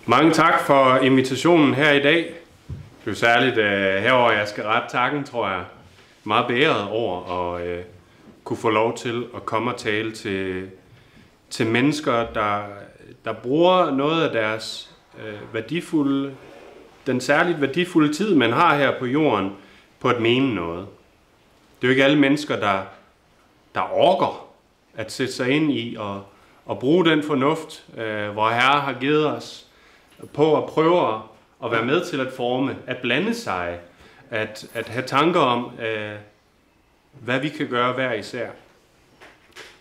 Mange tak for invitationen her i dag. Det er særligt herover, jeg skal rette takken, tror jeg. Meget beæret over at kunne få lov til at komme og tale til mennesker, der bruger noget af deres den særligt værdifulde tid, man har her på jorden, på at mene noget. Det er jo ikke alle mennesker, der orker at sætte sig ind i og bruge den fornuft, hvor Herre har givet os, på at prøve at være med til at forme, at blande sig, at have tanker om, hvad vi kan gøre hver især.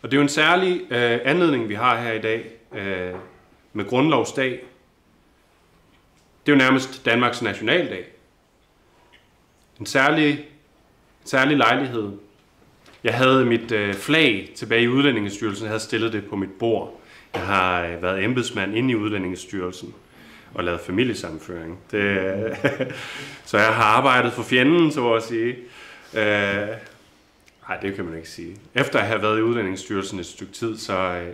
Og det er jo en særlig anledning, vi har her i dag med Grundlovsdag. Det er jo nærmest Danmarks nationaldag. En særlig lejlighed. Jeg havde mit flag tilbage i Udlændingestyrelsen, jeg havde stillet det på mit bord. Jeg har været embedsmand inde i Udlændingestyrelsen og lavet familiesammenføring. Så jeg har arbejdet for fjenden, så at sige. Nej, det kan man ikke sige. Efter at have været i Udlændingsstyrelsen et stykke tid,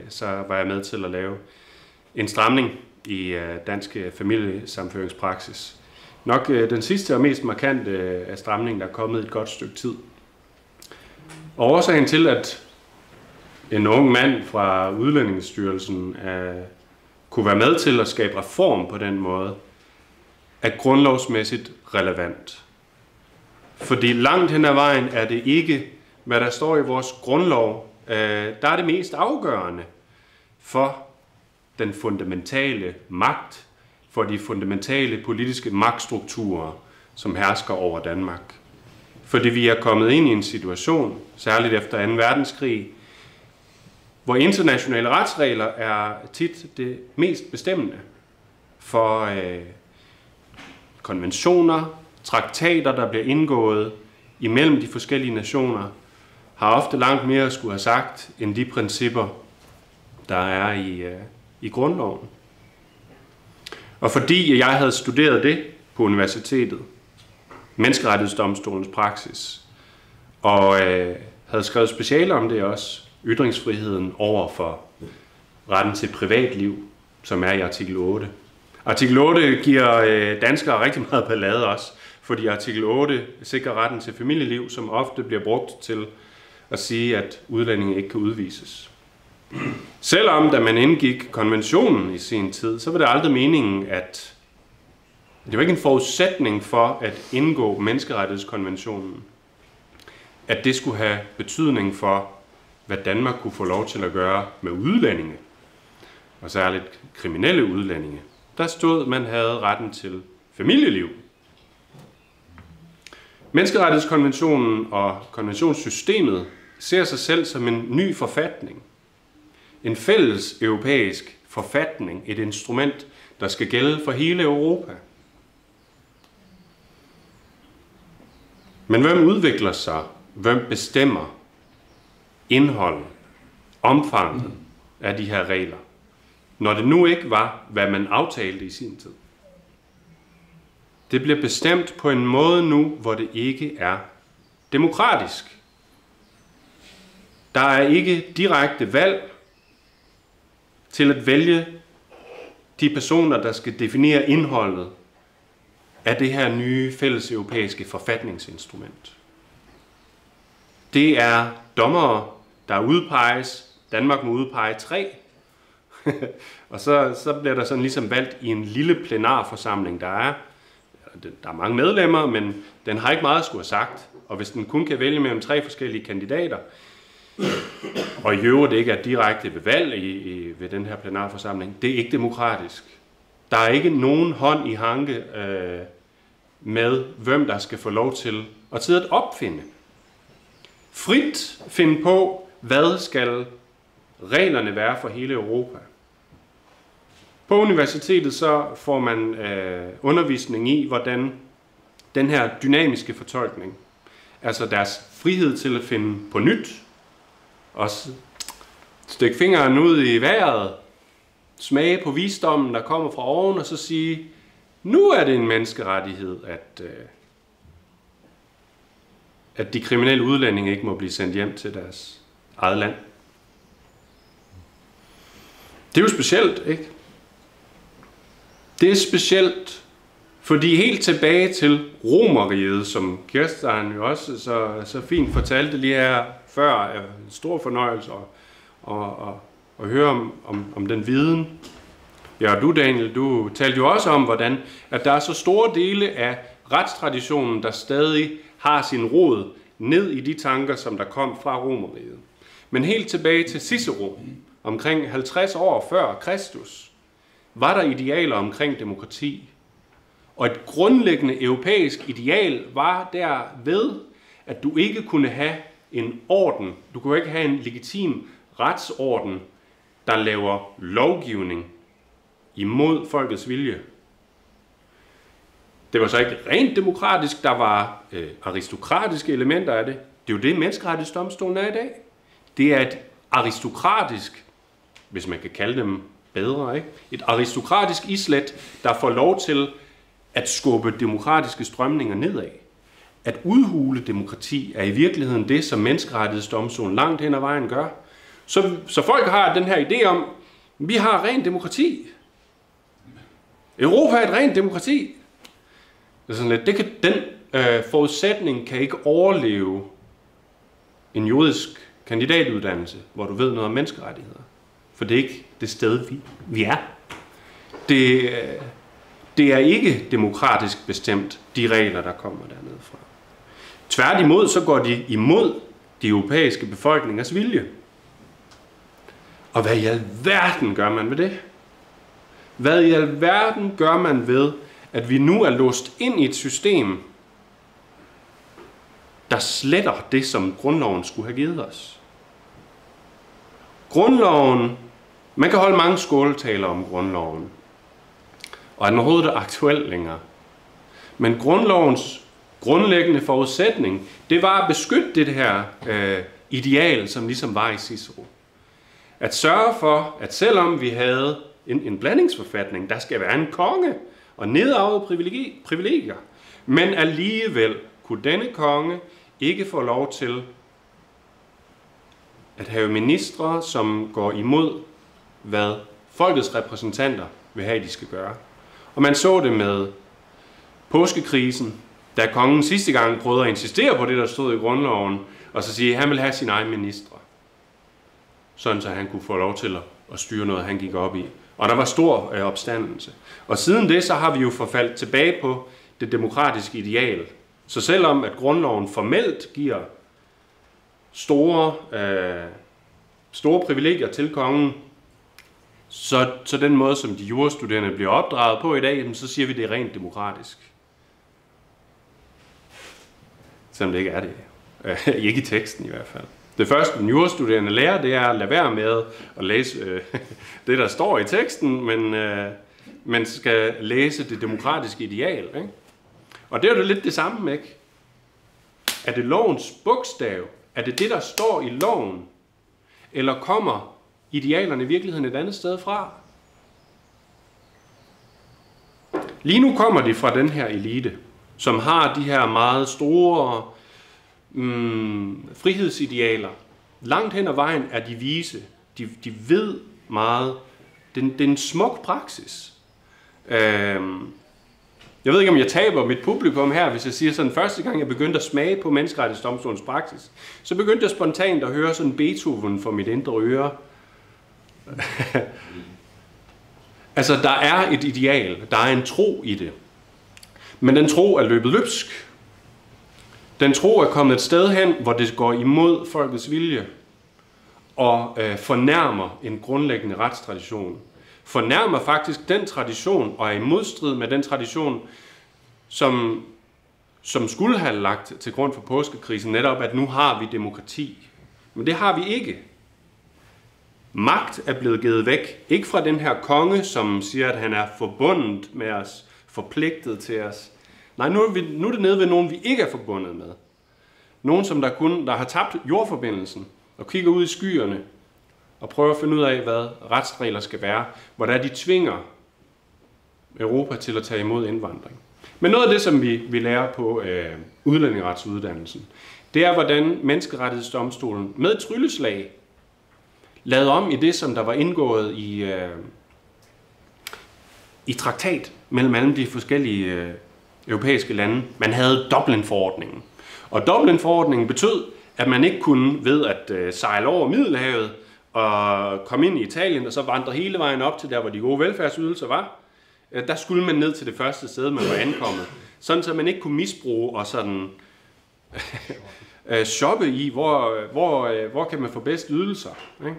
så var jeg med til at lave en stramning i dansk familiesammenføringspraksis. Nok den sidste og mest markante af stramningen, der er kommet et godt stykke tid. Og årsagen til, at en ung mand fra Udlændingsstyrelsen kunne være med til at skabe reform på den måde, er grundlovsmæssigt relevant. Fordi langt hen ad vejen er det ikke, hvad der står i vores grundlov, der er det mest afgørende for den fundamentale magt, for de fundamentale politiske magtstrukturer, som hersker over Danmark. Fordi vi er kommet ind i en situation, særligt efter 2. verdenskrig, hvor internationale retsregler er tit det mest bestemmende for konventioner, traktater, der bliver indgået imellem de forskellige nationer, har ofte langt mere at skulle have sagt, end de principper, der er i grundloven. Og fordi jeg havde studeret det på universitetet, Menneskerettighedsdomstolens praksis, og havde skrevet speciale om det også, ytringsfriheden over for retten til privatliv, som er i artikel 8. Artikel 8 giver danskere rigtig meget ballade også, fordi artikel 8 sikrer retten til familieliv, som ofte bliver brugt til at sige, at udlændinge ikke kan udvises. Selvom da man indgik konventionen i sin tid, så var det aldrig meningen, at det var ikke en forudsætning for at indgå menneskerettighedskonventionen, at det skulle have betydning for, hvad Danmark kunne få lov til at gøre med udlændinge, og særligt kriminelle udlændinge. Der stod, at man havde retten til familieliv. Menneskerettighedskonventionen og konventionssystemet ser sig selv som en ny forfatning. En fælles europæisk forfatning, et instrument, der skal gælde for hele Europa. Men hvem udvikler sig? Hvem bestemmer indholdet, omfanget af de her regler, når det nu ikke var, hvad man aftalte i sin tid? Det bliver bestemt på en måde nu, hvor det ikke er demokratisk. Der er ikke direkte valg til at vælge de personer, der skal definere indholdet af det her nye fælles europæiske forfatningsinstrument. Det er dommere, der udpeges. Danmark må udpege 3. Og så bliver der sådan ligesom valgt i en lille plenarforsamling, der er mange medlemmer, men den har ikke meget at skulle have sagt. Og hvis den kun kan vælge mellem 3 forskellige kandidater, og i øvrigt ikke er direkte ved valg ved den her plenarforsamling, det er ikke demokratisk. Der er ikke nogen hånd i hanke med, hvem der skal få lov til at opfinde. Frit finde på, hvad skal reglerne være for hele Europa. På universitetet så får man undervisning i, hvordan den her dynamiske fortolkning, altså deres frihed til at finde på nyt, og stikke fingeren ud i vejret, smage på visdommen, der kommer fra oven, og så sige, nu er det en menneskerettighed, at de kriminelle udlændinge ikke må blive sendt hjem til deres eget land. Det er jo specielt, ikke? Det er specielt, fordi helt tilbage til Romerriget, som Kirsten jo også så fint fortalte lige her før, er en stor fornøjelse at høre om den viden. Ja, og du Daniel, du talte jo også om, hvordan at der er så store dele af retstraditionen, der stadig har sin rod ned i de tanker, som der kom fra Romerriget. Men helt tilbage til Cicero, omkring 50 år før Kristus, var der idealer omkring demokrati. Og et grundlæggende europæisk ideal var derved, at du ikke kunne have en orden, du kunne ikke have en legitim retsorden, der laver lovgivning imod folkets vilje. Det var så ikke rent demokratisk, der var aristokratiske elementer af det. Det er jo det, menneskerettighedsdomstolen er i dag. Det er et aristokratisk, hvis man kan kalde dem bedre, ikke? Et aristokratisk islet, der får lov til at skubbe demokratiske strømninger nedad. At udhule demokrati er i virkeligheden det, som menneskerettighedsdomstolen langt hen ad vejen gør. Så folk har den her idé om, vi har rent demokrati. Europa er et rent demokrati. Det er sådan lidt, den forudsætning kan ikke overleve en juridisk kandidatuddannelse, hvor du ved noget om menneskerettigheder. For det er ikke det sted, vi er. Det er ikke demokratisk bestemt, de regler, der kommer dernede fra. Tværtimod, så går de imod de europæiske befolkningers vilje. Og hvad i alverden gør man ved det? Hvad i alverden gør man ved, at vi nu er låst ind i et system, der sletter det, som grundloven skulle have givet os? Grundloven, man kan holde mange skåltaler om grundloven, og den overhovedet er aktuel længere. Men grundlovens grundlæggende forudsætning, det var at beskytte det her ideal, som ligesom var i Cicero. At sørge for, at selvom vi havde en blandingsforfatning, der skal være en konge og nedarvede privilegier, men alligevel kunne denne konge ikke få lov til at have ministre, som går imod, hvad folkets repræsentanter vil have, de skal gøre. Og man så det med påskekrisen, da kongen sidste gang prøvede at insistere på det, der stod i grundloven, og så sige, at han ville have sin egen ministre. Sådan så han kunne få lov til at styre noget, han gik op i. Og der var stor opstandelse. Og siden det, så har vi jo forfaldt tilbage på det demokratiske ideal. Så selvom at grundloven formelt giver store privilegier til kongen, så den måde, som de jurastuderende bliver opdraget på i dag, så siger vi, at det er rent demokratisk. Selvom det ikke er det. Ikke i teksten i hvert fald. Det første, den jurastuderende lærer, det er at lade være med at læse det, der står i teksten, men man skal læse det demokratiske ideal. Ikke? Og det er jo lidt det samme, ikke? Er det lovens bogstav? Er det det, der står i loven? Eller kommer idealerne i virkeligheden et andet sted fra? Lige nu kommer de fra den her elite, som har de her meget store frihedsidealer. Langt hen ad vejen er de vise. De ved meget. Det er en smuk praksis. Jeg ved ikke, om jeg taber mit publikum her, hvis jeg siger sådan, første gang jeg begyndte at smage på menneskerettighedsdomstolens praksis, så begyndte jeg spontant at høre sådan Beethoven for mit indre øre. Altså, der er et ideal, der er en tro i det. Men den tro er løbet løbsk. Den tro er kommet et sted hen, hvor det går imod folkets vilje og fornærmer en grundlæggende retstradition. Fornærmer faktisk den tradition og er i modstrid med den tradition, som skulle have lagt til grund for påskekrisen, netop at nu har vi demokrati. Men det har vi ikke. Magt er blevet givet væk. Ikke fra den her konge, som siger, at han er forbundet med os, forpligtet til os. Nej, nu er det nede ved nogen, vi ikke er forbundet med. Nogen, som der har tabt jordforbindelsen og kigger ud i skyerne og prøver at finde ud af, hvad retsregler skal være, hvordan de tvinger Europa til at tage imod indvandring. Men noget af det, som vi lærer på udlændingeretsuddannelsen, det er, hvordan menneskerettighedsdomstolen med et trylleslag lavede om i det, som der var indgået i traktat mellem alle de forskellige europæiske lande. Man havde Dublin-forordningen. Og Dublin-forordningen betød, at man ikke kunne ved at sejle over Middelhavet og komme ind i Italien og så vandre hele vejen op til der, hvor de gode velfærdsydelser var. Der skulle man ned til det første sted, man var ankommet. Sådan så man ikke kunne misbruge og sådan shoppe i, hvor kan man få bedst ydelser. Ikke?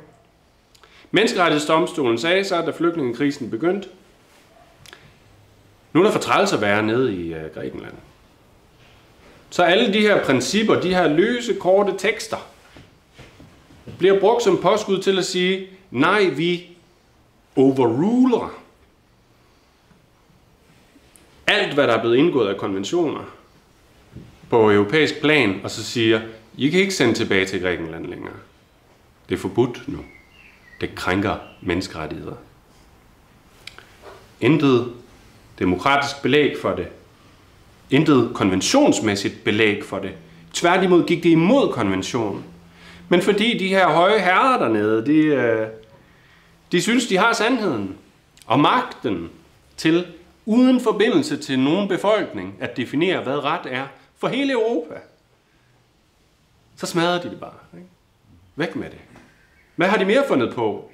Menneskerettighedsdomstolen sagde så, da flygtningekrisen begyndte, nu er der for træls at være nede i Grækenland. Så alle de her principper, de her løse, korte tekster, bliver brugt som påskud til at sige, nej, vi overruler alt, hvad der er blevet indgået af konventioner på europæisk plan, og så siger, I kan ikke sende tilbage til Grækenland længere. Det er forbudt nu. Det krænker menneskerettigheder. Intet demokratisk belæg for det. Intet konventionsmæssigt belæg for det. Tværtimod gik det imod konventionen. Men fordi de her høje herrer dernede, de synes, de har sandheden og magten til, uden forbindelse til nogen befolkning, at definere, hvad ret er for hele Europa, så smadrer de det bare. Ikke? Væk med det. Hvad har de mere fundet på?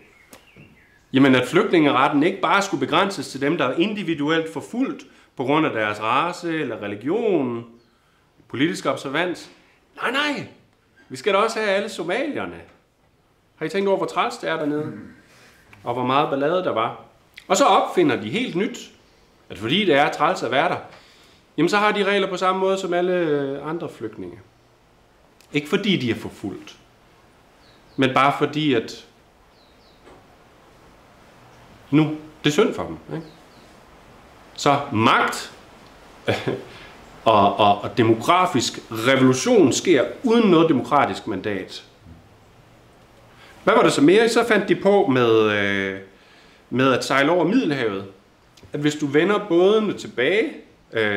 Jamen, at flygtningeretten ikke bare skulle begrænses til dem, der er individuelt forfulgt på grund af deres race eller religion, politisk observans. Nej. Vi skal da også have alle somalierne. Har I tænkt over, hvor træls det er dernede? Og hvor meget ballade der var? Og så opfinder de helt nyt, at fordi det er træls at være der, jamen så har de regler på samme måde som alle andre flygtninge. Ikke fordi de er forfulgt, men bare fordi, at nu, det er synd for dem. Ikke? Så magt og demografisk revolution sker uden noget demokratisk mandat. Hvad var det så mere? Så fandt de på med at sejle over Middelhavet. At hvis du vender bådene tilbage,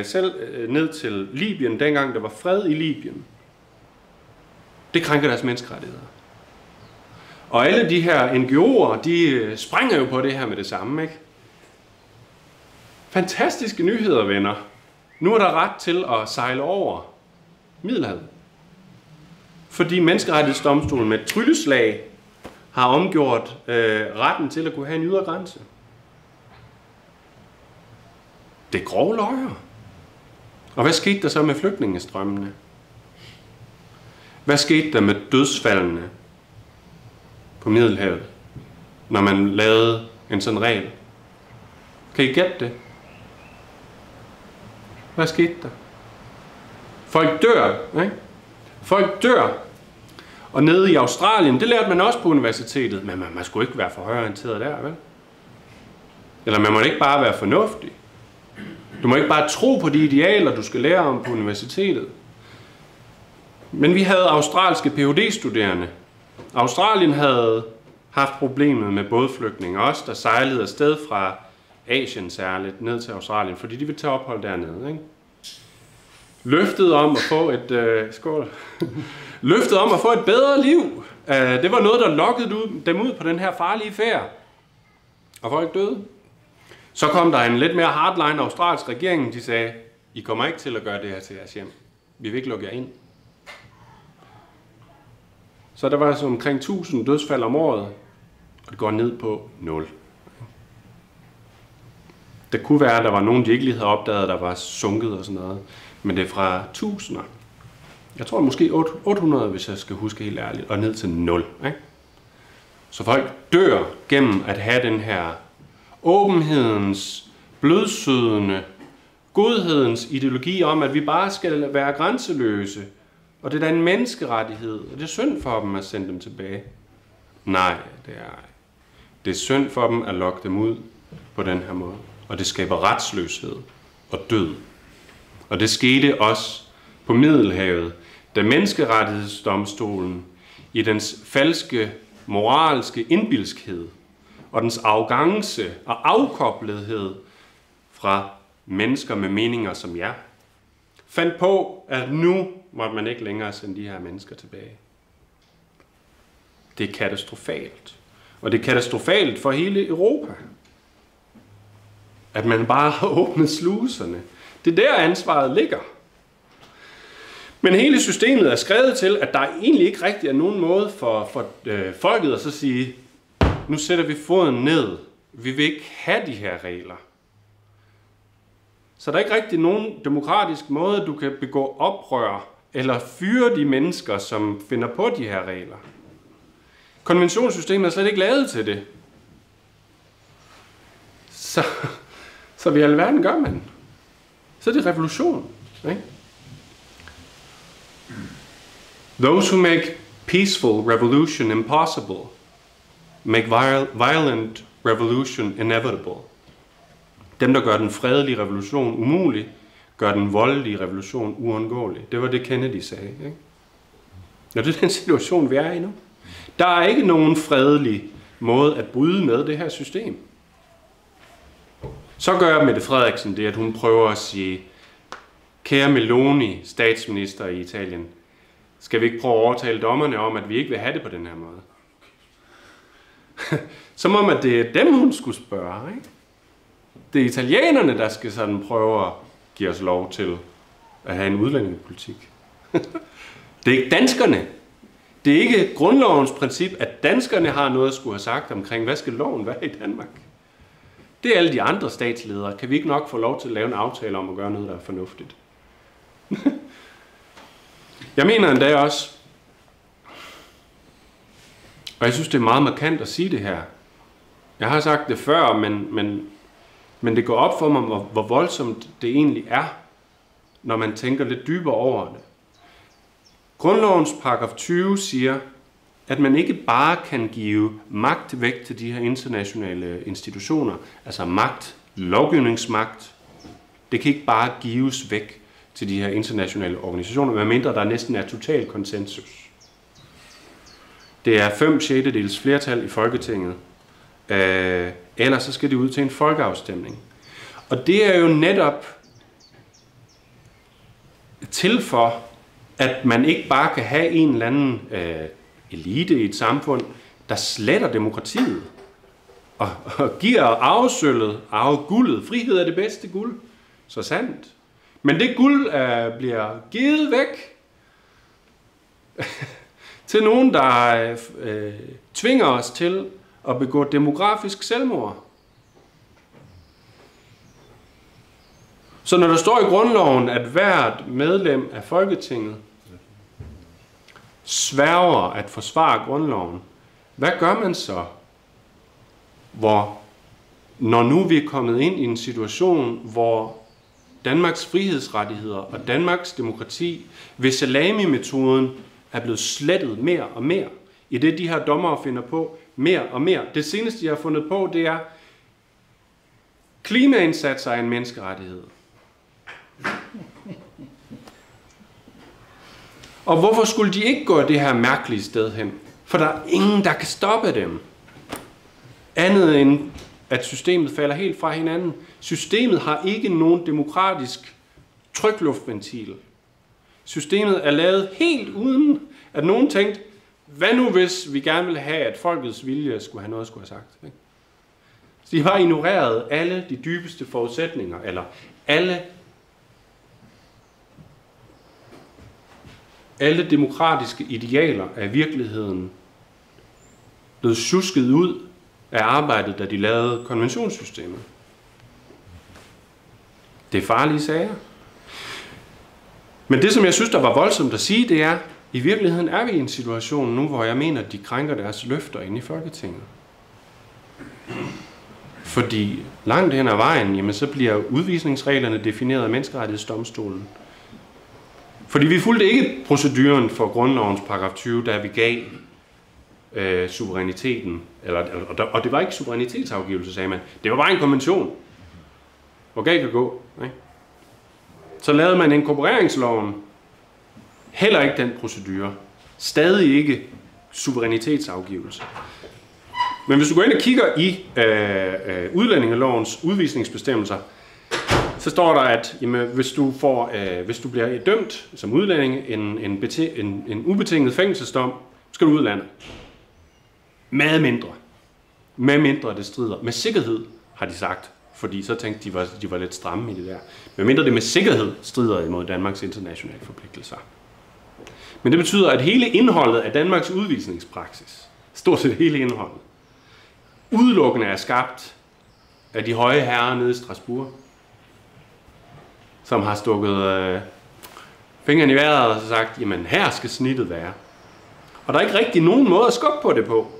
selv ned til Libyen, dengang der var fred i Libyen, det krænker deres menneskerettigheder. Og alle de her NGO'er, de springer jo på det her med det samme, ikke? Fantastiske nyheder, venner. Nu er der ret til at sejle over Middelhavet. Fordi menneskerettighedsdomstolen med et trylleslag har omgjort retten til at kunne have en ydre grænse. Det er grove løjer. Og hvad skete der så med flygtningestrømmene? Hvad skete der med dødsfaldene på Middelhavet, når man lavede en sådan regel? Kan I gætte det? Hvad skete der? Folk dør, ikke? Folk dør. Og nede i Australien, det lærte man også på universitetet, men man skulle ikke være for højreorienteret der, vel? Eller man må ikke bare være fornuftig. Du må ikke bare tro på de idealer, du skal lære om på universitetet. Men vi havde australske Ph.D.-studerende. Australien havde haft problemet med bådflygtninge, også der sejlede afsted fra Asien særligt ned til Australien, fordi de ville tage ophold dernede. Ikke? Løftet om at få et løftet om at få et bedre liv. Det var noget, der lokkede dem ud på den her farlige færd. Og folk døde. Så kom der en lidt mere hardline australsk regering, de sagde, I kommer ikke til at gøre det her til jeres hjem. Vi vil ikke lukke jer ind. Så der var altså omkring 1000 dødsfald om året, og det går ned på 0. Det kunne være, at der var nogen, de ikke lige havde opdaget, der var sunket og sådan noget. Men det er fra tusinder. Jeg tror måske 800, hvis jeg skal huske helt ærligt, og ned til 0. Ikke? Så folk dør gennem at have den her åbenhedens, blødsødende, godhedens ideologi om, at vi bare skal være grænseløse. Og det er da en menneskerettighed, og det er synd for dem at sende dem tilbage. Nej, det er ej. Det er synd for dem at lokke dem ud på den her måde. Og det skaber retsløshed og død. Og det skete også på Middelhavet, da menneskerettighedsdomstolen i dens falske moralske indbilskhed og dens arrogance og afkoblethed fra mennesker med meninger som jer, fandt på, at nu måtte man ikke længere sende de her mennesker tilbage. Det er katastrofalt. Og det er katastrofalt for hele Europa. At man bare har åbnet sluserne. Det er der ansvaret ligger. Men hele systemet er skrevet til, at der egentlig ikke rigtig er nogen måde for folket at så sige, nu sætter vi foden ned. Vi vil ikke have de her regler. Så der er ikke rigtig nogen demokratisk måde, du kan begå oprør eller fyre de mennesker, som finder på de her regler. Konventionssystemet er slet ikke lavet til det. Så hvad i alverden gør man? Så er det revolution. Ikke? Those who make peaceful revolution impossible make violent revolution inevitable. Dem, der gør den fredelige revolution umulig, gør den voldelige revolution uundgåelig. Det var det, Kennedy sagde. Ikke? Og det er den situation, vi er i nu. Der er ikke nogen fredelig måde at bryde med det her system. Så gør Mette Frederiksen det, at hun prøver at sige, kære Meloni, statsminister i Italien, skal vi ikke prøve at overtale dommerne om, at vi ikke vil have det på den her måde? Som om, at det er dem, hun skulle spørge. Ikke? Det er italienerne, der skal sådan prøve at give os lov til at have en udlændingepolitik. Det er ikke danskerne. Det er ikke grundlovens princip, at danskerne har noget at skulle have sagt omkring, hvad skal loven være i Danmark? Det er alle de andre statsledere. Kan vi ikke nok få lov til at lave en aftale om at gøre noget, der er fornuftigt? Jeg mener endda også, og jeg synes, det er meget markant at sige det her. Jeg har sagt det før, men det går op for mig, hvor voldsomt det egentlig er, når man tænker lidt dybere over det. Grundlovens paragraf 20 siger, at man ikke bare kan give magt væk til de her internationale institutioner, altså magt, lovgivningsmagt, det kan ikke bare gives væk til de her internationale organisationer, medmindre der næsten er total konsensus. Det er 5/6 flertal i Folketinget, ellers så skal det ud til en folkeafstemning. Og det er jo netop til for, at man ikke bare kan have en eller anden elite i et samfund, der sletter demokratiet og giver arvesølvet, arveguldet. Frihed er det bedste guld, så sandt. Men det guld bliver givet væk til nogen, der tvinger os til at begå demografisk selvmord. Så når der står i grundloven, at hvert medlem af Folketinget sværger at forsvare grundloven, hvad gør man så, når nu vi er kommet ind i en situation, hvor Danmarks frihedsrettigheder og Danmarks demokrati ved salami-metoden er blevet slettet mere og mere, i det de her dommere finder på mere og mere. Det seneste, de har fundet på, det er klimaindsatser er en menneskerettighed. Og hvorfor skulle de ikke gå det her mærkelige sted hen? For der er ingen, der kan stoppe dem. Andet end, at systemet falder helt fra hinanden. Systemet har ikke nogen demokratisk trykluftventil. Systemet er lavet helt uden, at nogen tænkte, hvad nu hvis vi gerne ville have, at folkets vilje skulle have noget at skulle have sagt? Ikke? Så de har ignoreret alle de dybeste forudsætninger, eller alle demokratiske idealer af virkeligheden blevet sjusket ud af arbejdet, da de lavede konventionssystemet. Det er farlige sager. Men det, som jeg synes, der var voldsomt at sige, det er, i virkeligheden er vi i en situation nu, hvor jeg mener, at de krænker deres løfter inde i Folketinget. Fordi langt hen ad vejen, jamen, så bliver udvisningsreglerne defineret af Menneskerettighedsdomstolen. Fordi vi fulgte ikke proceduren for grundlovens paragraf 20, da vi gav suveræniteten. Og det var ikke suverænitetsafgivelse, sagde man. Det var bare en konvention. Hvor galt kan gå. Ikke? Så lavede man inkorporeringsloven. Heller ikke den procedure. Stadig ikke suverænitetsafgivelse. Men hvis du går ind og kigger i udlændingelovens udvisningsbestemmelser, så står der, at jamen, hvis du bliver dømt som udlænding en ubetinget fængselsdom, skal du ud af landet. Med mindre det strider. Med sikkerhed, har de sagt, fordi så tænkte de var lidt stramme i det der. Men mindre det med sikkerhed strider imod Danmarks internationale forpligtelser. Men det betyder, at hele indholdet af Danmarks udvisningspraksis, stort set hele indholdet, udelukkende er skabt af de høje herrer nede i Strasbourg, som har stukket fingeren i vejret og sagt, jamen her skal snittet være. Og der er ikke rigtig nogen måde at skubbe på det på.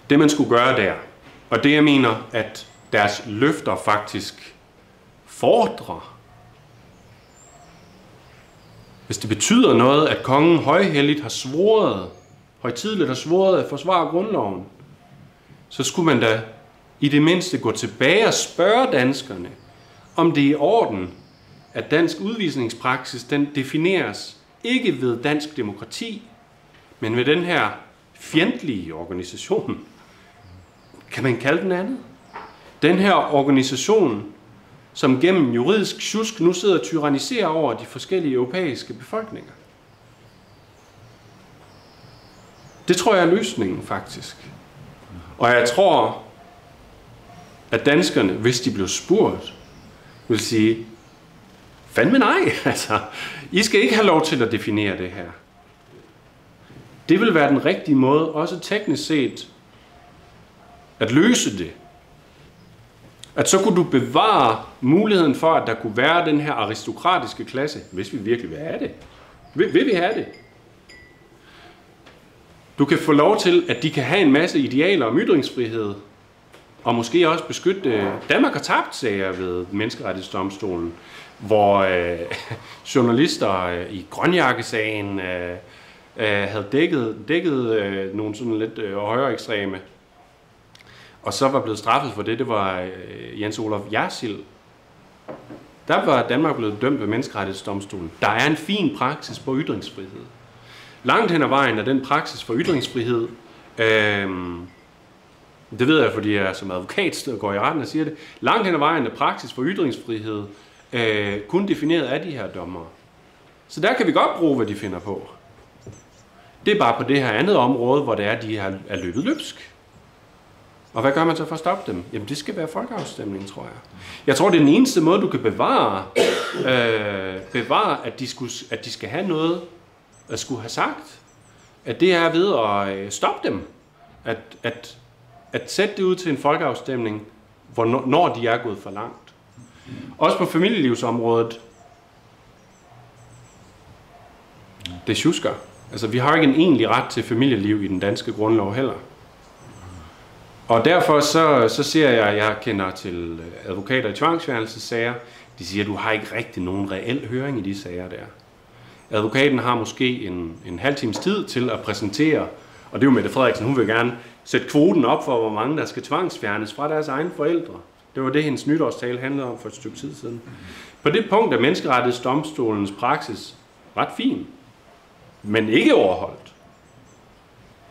Det man skulle gøre der, og det jeg mener, at deres løfter faktisk fordrer, hvis det betyder noget, at kongen højhelligt har svoret, højtideligt har svoret at forsvare grundloven, så skulle man da i det mindste gå tilbage og spørge danskerne, om det er i orden, at dansk udvisningspraksis den defineres ikke ved dansk demokrati, men ved den her fjendtlige organisation. Kan man kalde den andet? Den her organisation, som gennem juridisk sjusk nu sidder og tyranniserer over de forskellige europæiske befolkninger. Det tror jeg er løsningen faktisk. Og jeg tror, at danskerne, hvis de blev spurgt, vil sige, fandme nej, altså, I skal ikke have lov til at definere det her. Det vil være den rigtige måde, også teknisk set, at løse det. At så kunne du bevare muligheden for, at der kunne være den her aristokratiske klasse, hvis vi virkelig vil have det. Vil vi have det? Du kan få lov til, at de kan have en masse idealer om ytringsfrihed, og måske også beskytte Danmark har tabt sager ved Menneskerettighedsdomstolen, hvor journalister i Grønjakke-sagen havde dækket nogle sådan lidt højere ekstreme, og så var blevet straffet for det. Det var Jens Olaf Jersild. Der var Danmark blevet dømt ved Menneskerettighedsdomstolen. Der er en fin praksis på ytringsfrihed. Langt hen ad vejen er den praksis for ytringsfrihed, det ved jeg, fordi jeg som advokat går i retten og siger det, langt hen ad vejen er praksis for ytringsfrihed kun defineret af de her dommere. Så der kan vi godt bruge, hvad de finder på. Det er bare på det her andet område, hvor det er, de er løbet løbsk. Og hvad gør man så for at stoppe dem? Jamen det skal være folkeafstemning, tror jeg. Jeg tror, det er den eneste måde, du kan bevare at de skal have noget at skulle have sagt. At det er ved at stoppe dem. At sætte det ud til en folkeafstemning, når de er gået for langt. Også på familielivsområdet. Det sjusker. Altså, vi har ikke en egentlig ret til familieliv i den danske grundlov heller. Og derfor så ser jeg kender til advokater i tvangsfjernelsessager, de siger, at du har ikke rigtig nogen reel høring i de sager der. Advokaten har måske en halv times tid til at præsentere, og det er jo Mette Frederiksen, hun vil gerne sætte kvoten op for, hvor mange der skal tvangsfjernes fra deres egne forældre. Det var det, hendes nytårstale handlede om for et stykke tid siden. På det punkt er Menneskerettighedsdomstolens praksis ret fin, men ikke overholdt.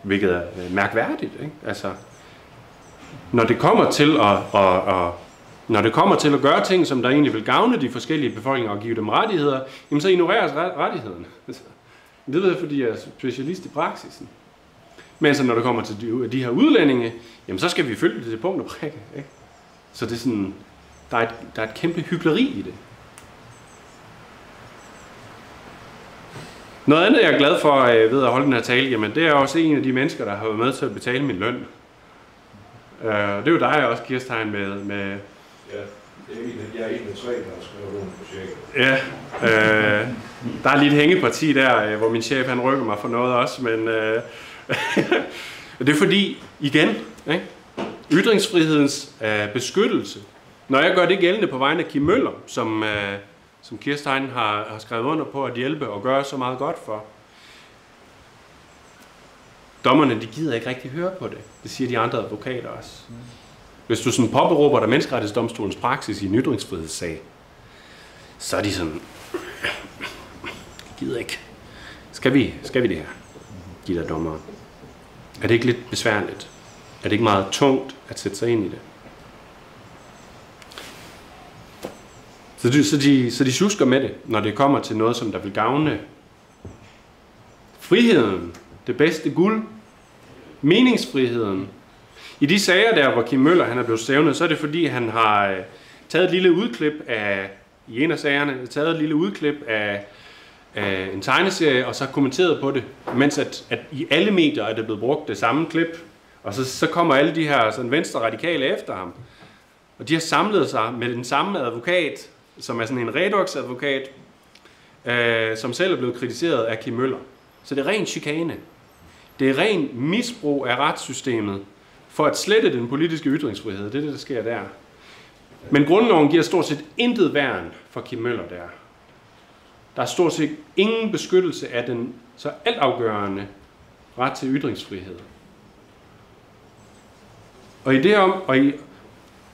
Hvilket er mærkværdigt, ikke? Altså, når det kommer til at gøre ting, som der egentlig vil gavne de forskellige befolkninger og give dem rettigheder, jamen så ignoreres rettighederne. Det ved jeg, fordi jeg er specialist i praksisen. Men så når det kommer til de her udlændinge, jamen så skal vi følge det til punkt og prikke, ikke? Så det er sådan, der er et kæmpe hykleri i det. Noget andet, jeg er glad for ved at holde den her tale, jamen det er også en af de mennesker, der har været med til at betale min løn. Det er jo dig også, Kirstein, med... Ja, jeg er en af tre, der har skrevet under projektet. Ja, der er lige et hængeparti der, hvor min chef han rykker mig for noget også, men det er fordi, igen, ikke? Ytringsfrihedens beskyttelse. Når jeg gør det gældende på vegne af Kim Møller, som Kirstein har skrevet under på at hjælpe og gøre så meget godt for, dommerne, de gider ikke rigtig høre på det. Det siger de andre advokater også. Hvis du sådan påberåber dig Menneskerettighedsdomstolens praksis i en ytringsfrihedssag, så er de sådan, gider ikke. Skal vi det her, de der dommere? Er det ikke lidt besværligt? Er det ikke meget tungt at sætte sig ind i det? Så de sjusker med det, når det kommer til noget, som der vil gavne friheden, det bedste guld, meningsfriheden. I de sager der, hvor Kim Møller han er blevet stævnet, så er det fordi, han har taget et lille udklip af, i en af sagerne, taget et lille udklip af en tegneserie, og så kommenteret på det, mens at i alle medier er det blevet brugt det samme klip, og så kommer alle de her sådan venstre radikale efter ham. Og de har samlet sig med den samme advokat, som er sådan en redux-advokat, som selv er blevet kritiseret af Kim Møller. Så det er ren chikane. Det er ren misbrug af retssystemet for at slette den politiske ytringsfrihed. Det er det, der sker der. Men grundloven giver stort set intet værn for Kim Møller der. Der er stort set ingen beskyttelse af den så altafgørende ret til ytringsfrihed. Og i det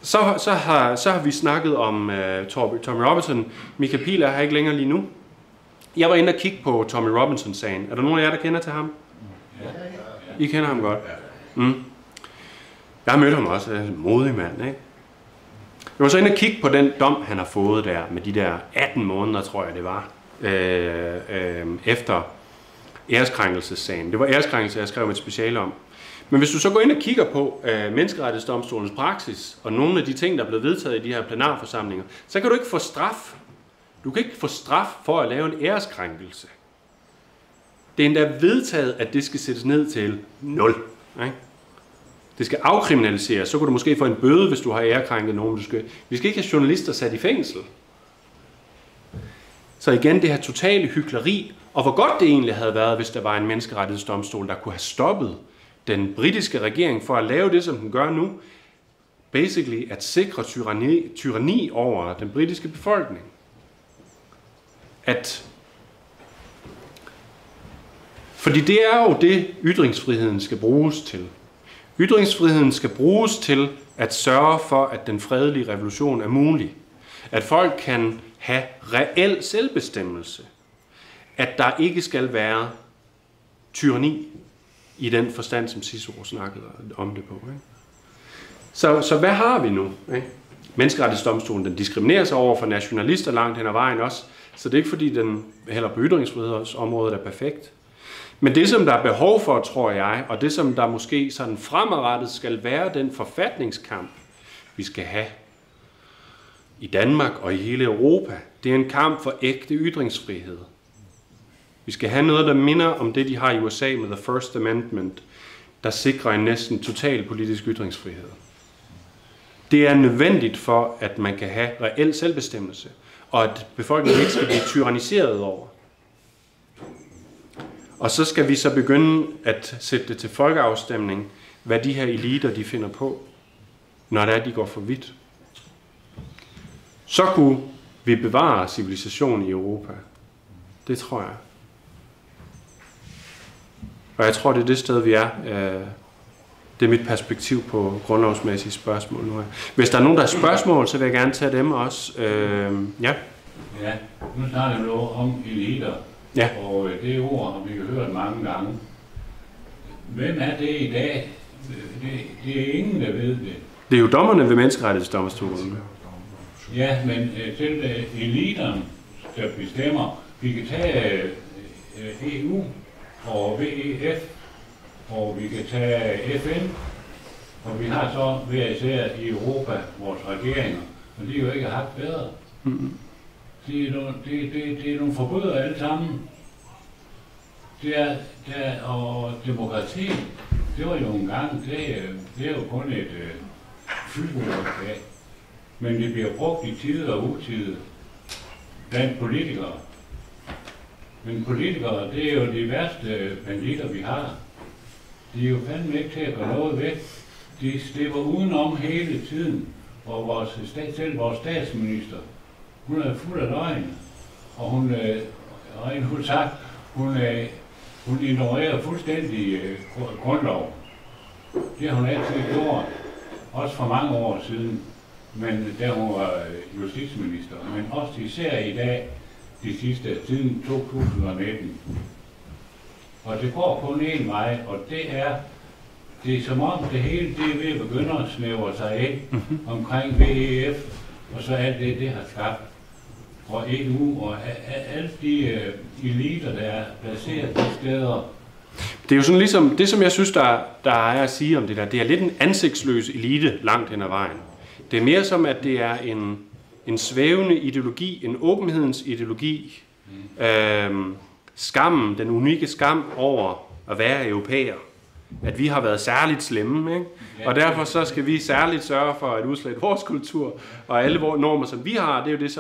så har vi snakket om Tommy Robinson. Michael Pihl er her ikke længere lige nu. Jeg var inde og kigge på Tommy Robinson-sagen. Er der nogen af jer, der kender til ham? I kender ham godt. Jeg har mødt ham også. En modig mand, ikke? Jeg var så inde og kigge på den dom, han har fået der, med de der 18 måneder, tror jeg det var, efter æreskrænkelsessagen. Det var æreskrænkelse, jeg skrev et speciale om. Men hvis du så går ind og kigger på Menneskerettighedsdomstolens praksis, og nogle af de ting, der er blevet vedtaget i de her plenarforsamlinger, så kan du ikke få straf. Du kan ikke få straf for at lave en æreskrænkelse. Det er endda vedtaget, at det skal sættes ned til 0. Ikke? Det skal afkriminaliseres. Så kan du måske få en bøde, hvis du har ærekrænket nogen. Vi skal ikke have journalister sat i fængsel. Så igen, det her totale hykleri, og hvor godt det egentlig havde været, hvis der var en menneskerettighedsdomstol, der kunne have stoppet den britiske regering for at lave det, som den gør nu. Basically at sikre tyranni over den britiske befolkning. Fordi det er jo det, ytringsfriheden skal bruges til. Ytringsfriheden skal bruges til at sørge for, at den fredelige revolution er mulig. At folk kan have reel selvbestemmelse. At der ikke skal være tyranni i den forstand, som Cicero snakkede om det på. Ikke? Så hvad har vi nu? Ikke? Menneskerettighedsdomstolen, den diskriminerer sig over for nationalister langt hen ad vejen også, så det er ikke fordi, den heller på ytringsfrihedsområdet er perfekt. Men det, som der er behov for, tror jeg, og det, som der måske sådan fremadrettet skal være den forfatningskamp, vi skal have i Danmark og i hele Europa, det er en kamp for ægte ytringsfrihed. Vi skal have noget, der minder om det, de har i USA med The First Amendment, der sikrer en næsten total politisk ytringsfrihed. Det er nødvendigt for, at man kan have reel selvbestemmelse, og at befolkningen ikke skal blive tyranniseret over. Og så skal vi så begynde at sætte det til folkeafstemning, hvad de her eliter de finder på, når det er, de går for vidt. Så kunne vi bevare civilisationen i Europa. Det tror jeg. Og jeg tror, det er det sted, vi er. Det er mit perspektiv på grundlovsmæssige spørgsmål nu. Hvis der er nogen, der har spørgsmål, så vil jeg gerne tage dem også. Ja. Ja, nu snakker vi om eliter. Ja. Og det ord har vi jo hørt mange gange. Hvem er det i dag? Det er ingen, der ved det. Det er jo dommerne ved Menneskerettighedsdomstolen. Ja, men selv eliterne, der bestemmer, vi kan tage EU og VEF, og vi kan tage FN, og vi har så hver især i Europa vores regeringer, og de har jo ikke haft bedre. Det er nogle forbrydere alle sammen. Og demokrati, det var jo en gang, det er jo kun et fyldord af. Men det bliver brugt i tide og utide blandt politikere. Men politikere, det er jo de værste banditter, vi har. De er jo fandme ikke til at gøre noget ved. De slipper udenom hele tiden, og selv vores statsminister, hun er fuld af løgn, og hun ignorerer fuldstændig grundloven. Det har hun altid gjort, også for mange år siden, men da hun var justitsminister, men også især i dag, de sidste siden 2019. Og det går kun én vej, og det er som om det hele det er ved at begynde at snævre sig ind omkring VEF, og så alt det har skabt. Og EU og alle de eliter, der er placeret de steder, Det er jo sådan ligesom, det som jeg synes, der er at sige om det der, det er lidt en ansigtsløs elite langt hen ad vejen. Det er mere som, at det er en svævende ideologi, en åbenhedens ideologi, skammen, den unikke skam over at være europæer. At vi har været særligt slemme, ikke? Og derfor så skal vi særligt sørge for at udslette vores kultur, og alle vores normer, som vi har, det er jo det,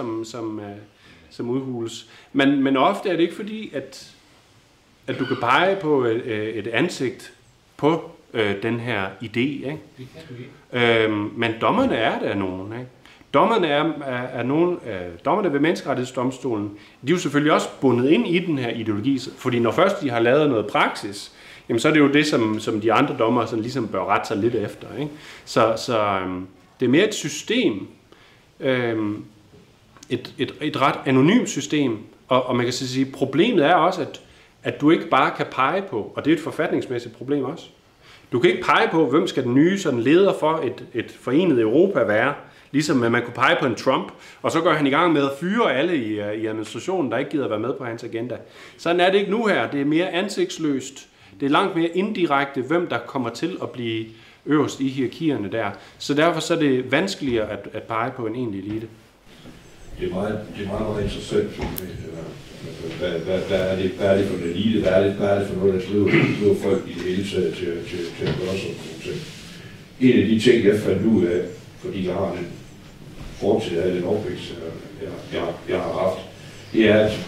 som udhules. Men ofte er det ikke fordi, at du kan pege på et ansigt på den her idé, ikke? Det kan du ikke. Men dommerne er der nogen, ikke? Dommerne ved Menneskerettighedsdomstolen, de er jo selvfølgelig også bundet ind i den her ideologi, fordi når først de har lavet noget praksis, jamen så er det jo det, som de andre dommere sådan ligesom bør rette sig lidt efter, ikke? Så det er mere et system, et ret anonymt system, og man kan så sige, problemet er også, at du ikke bare kan pege på, og det er et forfatningsmæssigt problem også, du kan ikke pege på, hvem skal den nye sådan leder for et forenet Europa være, ligesom at man kunne pege på en Trump, og så går han i gang med at fyre alle i administrationen, der ikke gider være med på hans agenda. Sådan er det ikke nu her. Det er mere ansigtsløst. Det er langt mere indirekte, hvem der kommer til at blive øverst i hierarkierne der. Så derfor så er det vanskeligere at pege på en egentlig elite. Det er meget interessant. Hvad er det for en elite? Hvad er det for noget, der driver folk i det hele taget til at gøre sådan nogle ting? En af de ting, jeg fandt ud af, fordi jeg har en fortid af den opvækst, jeg har haft, det er, at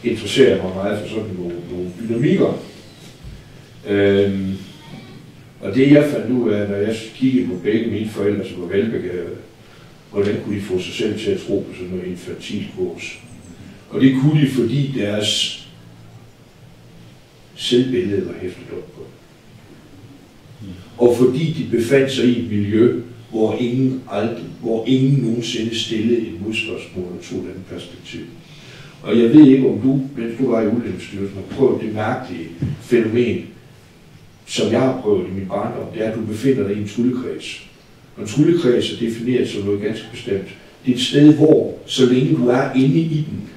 interesserer mig meget for sådan nogle dynamikker. Og det jeg fandt ud af, når jeg kiggede på begge mine forældre, som var velbegavede, hvordan kunne de få sig selv til at tro på sådan noget infantilt gås? Og det kunne de, fordi deres selvbillede var hæftet op på. Og fordi de befandt sig i et miljø, hvor ingen nogensinde stillede et modspørgsmål og tog den perspektiv. Og jeg ved ikke, om du, mens du var i Udlændingsstyrelsen, har prøvet det mærkelige fænomen, som jeg har prøvet i min barndom, det er, at du befinder dig i en tryllekreds. Og en tryllekreds er defineret som noget ganske bestemt. Det er et sted, hvor, så længe du er inde i den,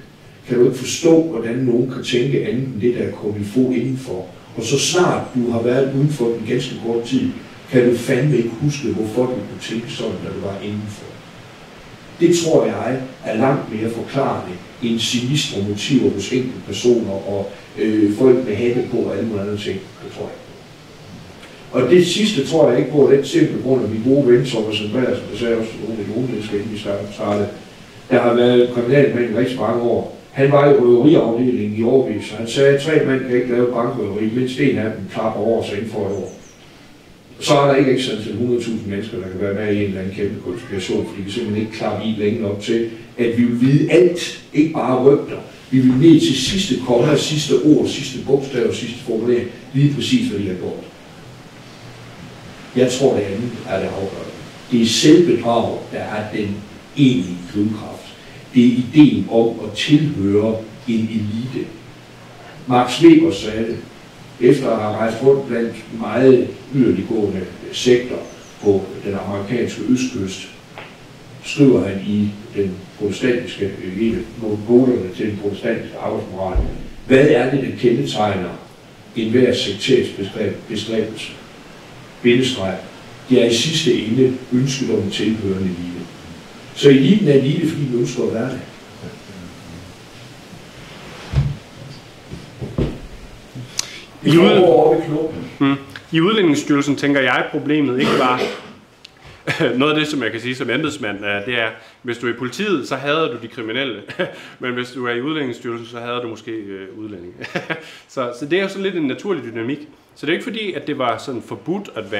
kan du ikke forstå, hvordan nogen kan tænke andet end det, der er kommet få indenfor. Og så snart du har været uden for den ganske kort tid, kan du fandme ikke huske, hvorfor du kunne tænke sådan, da du var indenfor. Det tror jeg er langt mere forklarende end sinistre motiver hos enkelte personer og folk med hatte på og alle mulige andre ting. Det tror jeg ikke på. Og det sidste tror jeg ikke på, den simple grund af min gode ven, Thomas Andreas, der sagde også nogle af de unge mennesker, inden vi startede. Der har været kriminalmand i rigtig mange år. Han var i røveriafdelingen i årevis, og han sagde, at 3 mand kan ikke lave bankrøveri, mindst en af dem klapper over sig inden for et år. Så er der ikke sådan til 100.000 mennesker, der kan være med i en eller anden kæmpe konspiration, fordi vi simpelthen ikke klarer i længe nok til, at vi vil vide alt, ikke bare rygter. Vi vil ned til sidste komma, sidste ord, sidste bogstav, sidste formulering, lige præcis hvad de har gjort. Jeg tror, det andet er det afgørende. Det er selvbedrag, der er den egentlige drivkraft. Det er ideen om at tilhøre en elite. Max Weber sagde det, efter at have rejst rundt blandt meget yderliggående sekter på den amerikanske østkyst, skriver han i den protestantiske, noterne til den protestantiske arbejdsmoral. Hvad er det, der kendetegner enhver sektærs bestræbelse? Bindestreg. Det er i sidste ende ønsket om en tilhørende elite. Så eliten er elite, fordi vi ønsker at være det. I Udlændingsstyrelsen tænker jeg, problemet ikke var noget af det, som jeg kan sige som embedsmand, det er, hvis du er i politiet, så hader du de kriminelle, men hvis du er i Udlændingsstyrelsen, så hader du måske udlændinge. så det er jo sådan lidt en naturlig dynamik. Så det er ikke fordi, at det var sådan forbudt at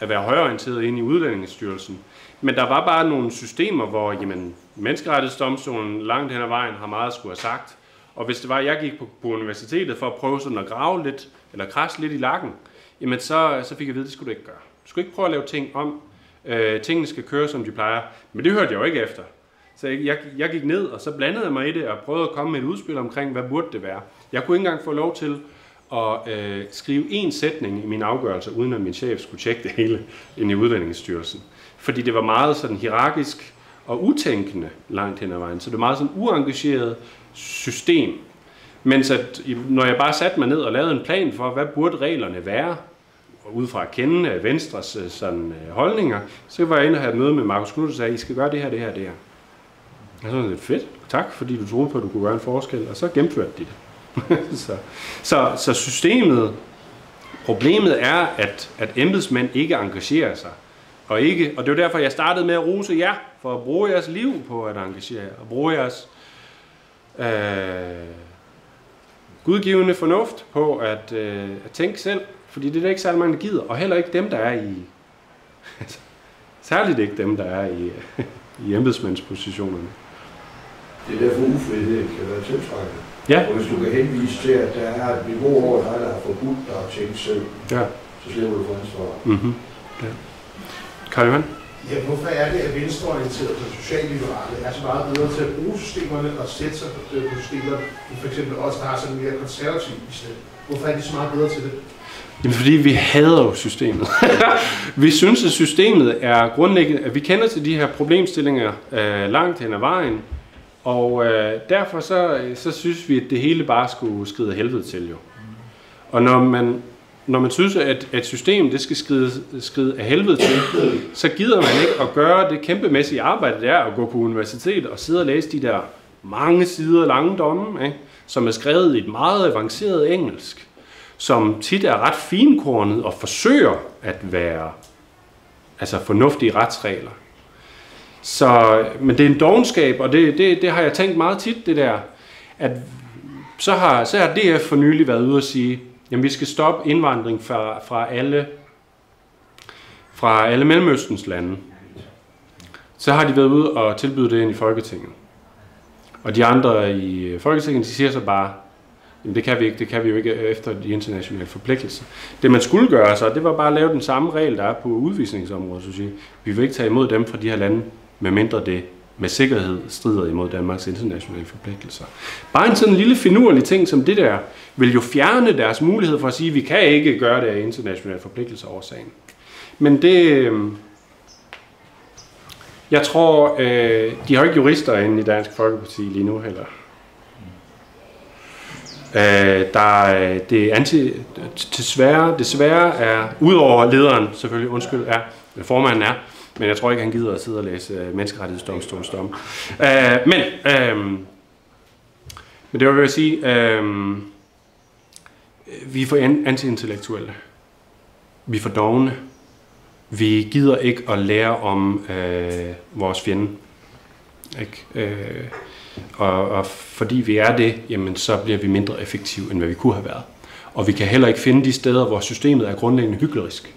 være højreorienteret inde i Udlændingsstyrelsen, men der var bare nogle systemer, hvor Menneskerettighedsdomstolen langt hen ad vejen har meget at skulle have sagt. Og hvis det var, at jeg gik på universitetet for at prøve sådan at grave lidt, eller krasse lidt i lakken, jamen så fik jeg at vide, at det skulle du ikke gøre. Du skulle ikke prøve at lave ting om. Tingene skal køre, som de plejer. Men det hørte jeg jo ikke efter. Så jeg gik ned, og så blandede jeg mig i det, og prøvede at komme med et udspil omkring, hvad burde det være. Jeg kunne ikke engang få lov til at skrive en sætning i min afgørelse, uden at min chef skulle tjekke det hele ind i Udlændingsstyrelsen. Fordi det var meget sådan hierarkisk og utænkende langt hen ad vejen. Så det var meget sådan uengageret system. Mens at, når jeg bare satte mig ned og lavede en plan for, hvad burde reglerne være, og ud fra at kende Venstres sådan, holdninger, så var jeg inde og have et møde med Marcus Knuth og sagde, I skal gøre det her, det her, det her. Og så var det fedt, tak, fordi du troede på, at du kunne gøre en forskel, og så gennemførte de det. så systemet, problemet er, at embedsmænd ikke engagerer sig. Og det er jo derfor, jeg startede med at rose jer, for at bruge jeres liv på at engagere jer, og bruge jeres gudgivende fornuft på at tænke selv, fordi det er der ikke særlig mange, der gider, og heller ikke dem, der er i, særligt ikke dem, der er i embedsmandspositionerne. Det er derfor ufrihed kan være tiltrækkende. Ja. Og hvis du kan henvise til, at der er et niveau over dig, der har forbudt dig at tænke selv, så slipper du for ansvaret. Mm-hmm. Ja. Karl Johan? Ja, hvorfor er det, at venstreorienterede og socialliberale er så meget bedre til at bruge systemerne og sætte sig på systemerne, end for eksempel os, der har sådan mere konservativt i stedet? Hvorfor er de så meget bedre til det? Jamen, fordi vi hader jo systemet. Vi synes, at systemet er grundlæggende, at vi kender til de her problemstillinger langt hen ad vejen, og derfor så synes vi, at det hele bare skulle skride helvede til jo. Og når man synes, at et system det skal skride af helvede til, så gider man ikke at gøre det kæmpemæssige arbejde, det er at gå på universitet og sidde og læse de der mange sider lange domme, ikke? Som er skrevet i et meget avanceret engelsk, som tit er ret finkornet og forsøger at være fornuftige retsregler. Men det er en dovenskab, og det har jeg tænkt meget tit, det der, at så har DF for nylig været ude at sige, jamen vi skal stoppe indvandring fra alle Mellemøstens lande. Så har de været ude og tilbyde det ind i Folketinget. Og de andre i Folketinget, de siger så bare, jamen det kan vi jo ikke efter de internationale forpligtelser. Det man skulle gøre så, det var bare at lave den samme regel, der er på udvisningsområdet, så at sige. Vi vil ikke tage imod dem fra de her lande, medmindre det med sikkerhed strider imod Danmarks internationale forpligtelser. Bare en sådan lille finurlig ting som det der, vil jo fjerne deres mulighed for at sige, at vi kan ikke gøre det af internationale forpligtelser årsagen. Men det... Jeg tror, de har ikke jurister inde i Dansk Folkeparti lige nu heller. Desværre er, udover lederen selvfølgelig, formanden er, men jeg tror ikke, han gider at sidde og læse menneskerettighedsdomstolsdomme. Men det vil jeg sige, vi er for anti-intellektuelle. Vi er for dovne. Vi gider ikke at lære om vores fjende. Ikke? Og fordi vi er det, jamen, så bliver vi mindre effektive, end hvad vi kunne have været. Og vi kan heller ikke finde de steder, hvor systemet er grundlæggende hyklerisk.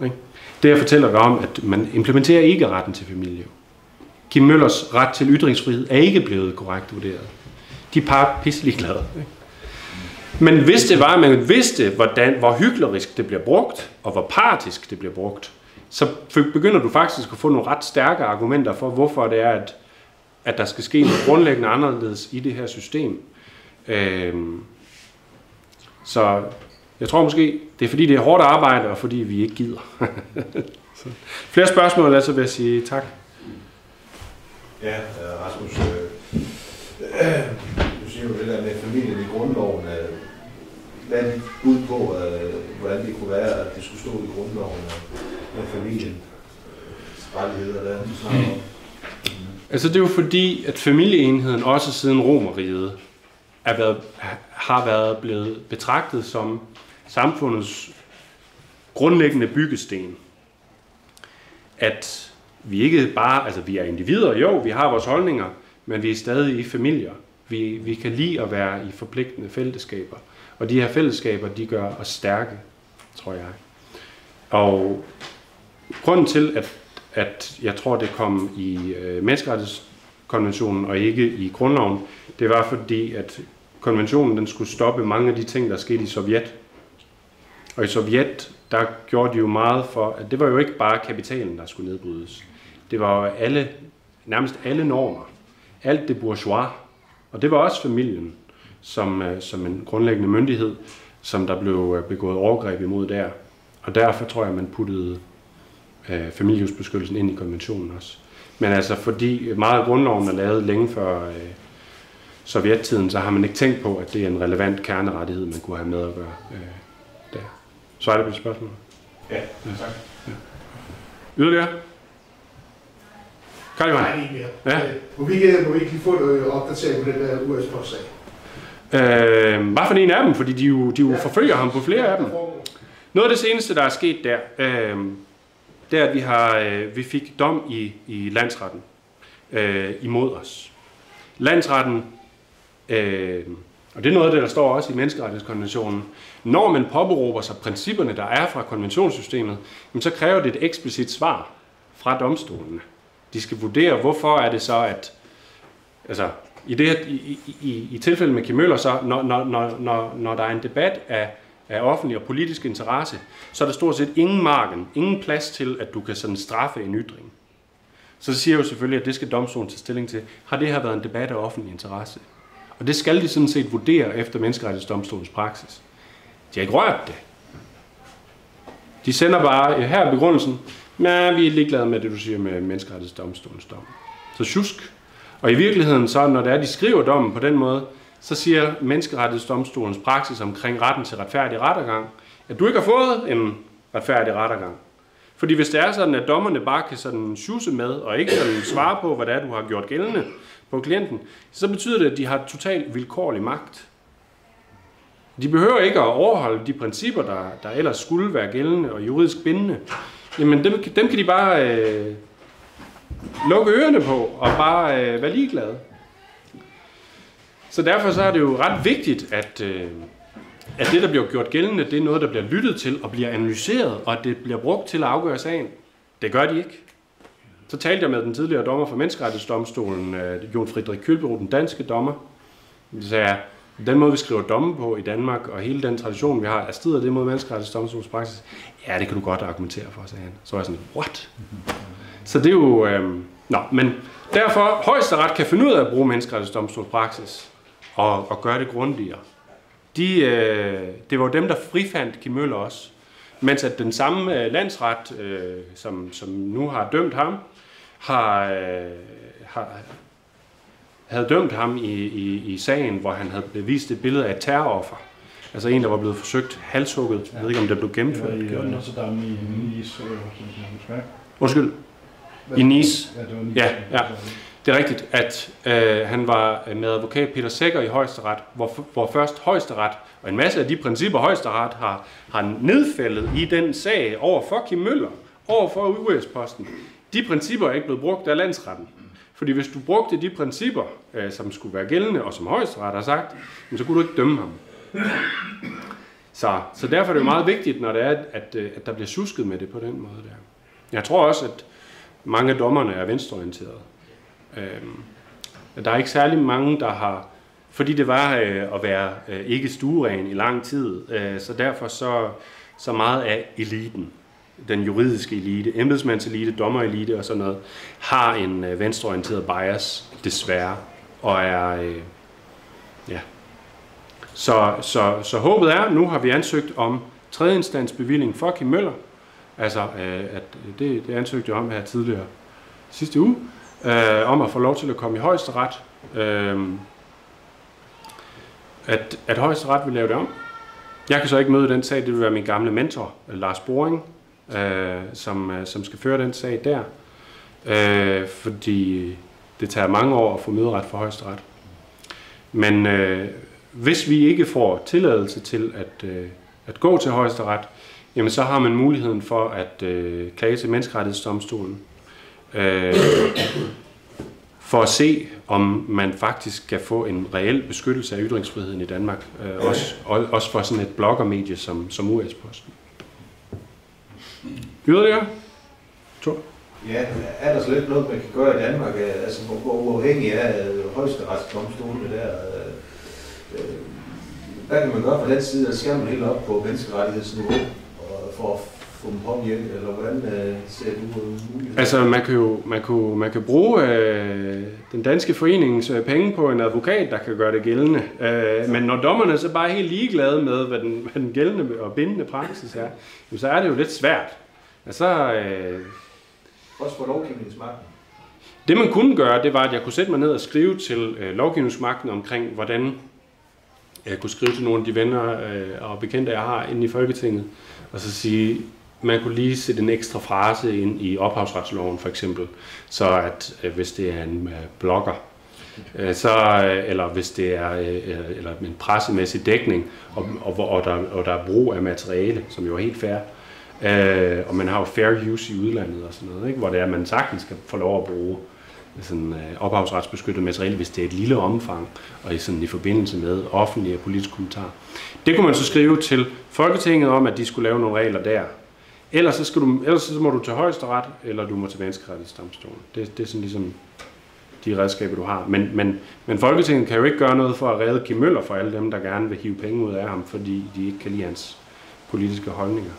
Ikke? Det jeg fortæller dig om, at man implementerer ikke retten til familieliv. Kim Møllers ret til ytringsfrihed er ikke blevet korrekt vurderet. De er bare pisselig glade. Ikke? Men hvis det var, at man vidste, hvor hyklerisk det bliver brugt, og hvor partisk det bliver brugt, så begynder du faktisk at få nogle ret stærke argumenter for, hvorfor det er, at der skal ske noget grundlæggende anderledes i det her system. Så jeg tror måske, det er fordi det er hårdt arbejde, og fordi vi ikke gider. Flere spørgsmål, altså vil jeg sige tak. Ja, Rasmus, du siger jo det der med familien i grundloven. Hvad er dit bud på, hvordan det kunne være, at det skulle stå i grundloven med familien? Rettigheder, der snakker om. Altså det er jo fordi, at familieenheden også siden Romerriget har været blevet betragtet som samfundets grundlæggende byggesten. At vi ikke bare, altså vi er individer, jo, vi har vores holdninger, men vi er stadig i familier. Vi kan lide at være i forpligtende fællesskaber. Og de her fællesskaber, de gør os stærke, tror jeg. Og grunden til, at jeg tror, det kom i menneskerettighedskonventionen og ikke i grundloven, det var fordi, at konventionen den skulle stoppe mange af de ting, der skete i Sovjet. Og i Sovjet, der gjorde de jo meget for, at det var jo ikke bare kapitalen, der skulle nedbrydes. Det var jo nærmest alle normer. Alt det bourgeois. Og det var også familien, som en grundlæggende myndighed, som der blev begået overgreb imod der. Og derfor tror jeg, man puttede familielivsbeskyttelsen ind i konventionen også. Men altså fordi meget af grundloven er lavet længe før sovjettiden, så har man ikke tænkt på, at det er en relevant kernerettighed, man kunne have med at gøre der. Så er det på et spørgsmål. Ja, tak. Ja. Yderligere? Karl Johan? Nej, ikke Ja. mere. Må vi ikke lige få et opdatering på den der US-post-sag? Hvad for en af dem? Fordi de jo forfølger ham på flere af dem. Noget af det seneste, der er sket der, det er, at vi fik dom i landsretten imod os. Landsretten, og det er noget af det, der står også i menneskerettighedskonventionen, når man påberåber sig principperne, der er fra konventionssystemet, så kræver det et eksplicit svar fra domstolene. De skal vurdere, hvorfor er det så, at altså, i tilfælde med Kim Møller, så når der er en debat af offentlig og politisk interesse, så er der stort set ingen plads til, at du kan sådan straffe en ytring. Så siger jeg jo selvfølgelig, at det skal domstolen tage stilling til. Har det her været en debat af offentlig interesse? Og det skal de sådan set vurdere efter menneskerettighedsdomstolens praksis. De har ikke rørt det. De sender bare, her er begrundelsen, nej, vi er ligeglade med det, du siger med menneskerettighedsdomstolens dom. Så sjusk. Og i virkeligheden, så når det er, de skriver dommen på den måde, så siger menneskerettighedsdomstolens praksis omkring retten til retfærdig rettergang, at du ikke har fået en retfærdig rettergang. Fordi hvis det er sådan, at dommerne bare kan sådan sjuse med, og ikke sådan svare på, hvad det er, du har gjort gældende på klienten, så betyder det, at de har totalt vilkårlig magt. De behøver ikke at overholde de principper, der ellers skulle være gældende og juridisk bindende. Jamen dem kan de bare lukke ørerne på og bare være ligeglade. Så derfor så er det jo ret vigtigt, at det, der bliver gjort gældende, det er noget, der bliver lyttet til og bliver analyseret, og at det bliver brugt til at afgøre sagen. Det gør de ikke. Så talte jeg med den tidligere dommer fra Menneskerettighedsdomstolen, Jon Friedrich Kølberud, den danske dommer. Så sagde jeg, den måde, vi skriver domme på i Danmark, og hele den tradition, vi har, er strider det mod Menneskerettighedsdomstolens praksis. Ja, det kan du godt argumentere for, sagde han. Så var jeg sådan, what? Så det er jo... men derfor, Højesteret kan finde ud af at bruge Menneskerettighedsdomstolens praksis og gøre det grundigere. Det var dem, der frifandt Kim Møller også. Mens at den samme landsret, som nu har dømt ham, havde dømt ham i sagen, hvor han havde vist et billede af et terroroffer. Altså en, der var blevet forsøgt halshugget. Jeg ved ikke, om det blev gennemført. Det var i Notre-Dame i Nice. Undskyld. I Nice. Ja, ja. Det er rigtigt, at han var med advokat Peter Sækker i Højesteret, hvor først Højesteret, og en masse af de principper, Højesteret har nedfældet i den sag over for Kim Møller, over for US-posten. De principper er ikke blevet brugt af landsretten. Fordi hvis du brugte de principper, som skulle være gældende, og som Højesteret har sagt, så kunne du ikke dømme ham. Så derfor er det jo meget vigtigt, når det er, at der bliver susket med det på den måde der. Jeg tror også, at mange af dommerne er venstreorienterede. Der er ikke særlig mange, der har, fordi det var at være ikke stueren i lang tid, så derfor så meget af eliten, den juridiske elite, embedsmandselite, dommerelite og sådan noget, har en venstreorienteret bias, desværre, og er, Så håbet er, nu har vi ansøgt om tredje instans bevilling for Kim Møller, altså at det ansøgte jeg om her tidligere sidste uge, om at få lov til at komme i Højesteret, at Højesteret vil lave det om. Jeg kan så ikke møde den sag, det vil være min gamle mentor, Lars Boring, som skal føre den sag der, fordi det tager mange år at få møderet for Højesteret. Men hvis vi ikke får tilladelse til at gå til Højesteret, jamen så har man muligheden for at klage til Menneskerettighedsdomstolen, for at se, om man faktisk kan få en reel beskyttelse af ytringsfriheden i Danmark, også for sådan et bloggermedie som US-posten. Yderligere? Tor? Ja, er der slet noget, man kan gøre i Danmark, altså hvor uafhængig af højesteretsdomstolene der? Hvad kan man gøre fra den side? Skal man helt op på menneskerettighedsniveau for at få dem påvirket, eller hvordan ser du mulighed? Altså man kan bruge den danske foreningens penge på en advokat, der kan gøre det gældende. Men når dommerne så bare er helt ligeglade med, hvad den gældende og bindende praksis er, så er det jo lidt svært. Altså, også for lovgivningsmagten. Det man kunne gøre, det var, at jeg kunne sætte mig ned og skrive til lovgivningsmagten omkring, hvordan jeg kunne skrive til nogle af de venner og bekendte, jeg har inde i Folketinget, og så sige, man kunne lige sætte en ekstra frase ind i ophavsretsloven for eksempel, så at hvis det er en blogger, eller hvis det er eller en pressemæssig dækning, og der er brug af materiale, som jo er helt fair, og man har jo fair use i udlandet og sådan noget, ikke? Hvor det er, at man sagtens skal få lov at bruge sådan ophavsretsbeskyttet materiale, hvis det er et lille omfang, og i forbindelse med offentlige og politiske kommentarer. Det kunne man så skrive til Folketinget om, at de skulle lave nogle regler der. Ellers så må du til Højesteret, eller du må til Menneskerettighedsdomstolen. Det er sådan ligesom de redskaber, du har. Men Folketinget kan jo ikke gøre noget for at redde Kim Møller for alle dem, der gerne vil hive penge ud af ham, fordi de ikke kan lide hans politiske holdninger.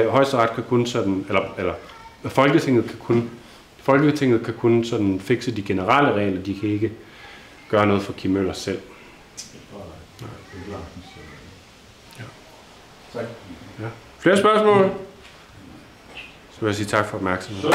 Højesteret kan kun sådan, eller Folketinget kan kun sådan fikse de generelle regler, de kan ikke gøre noget for Kim Møller selv. Tak. Ja. Flere spørgsmål? Så vil jeg sige tak for opmærksomheden.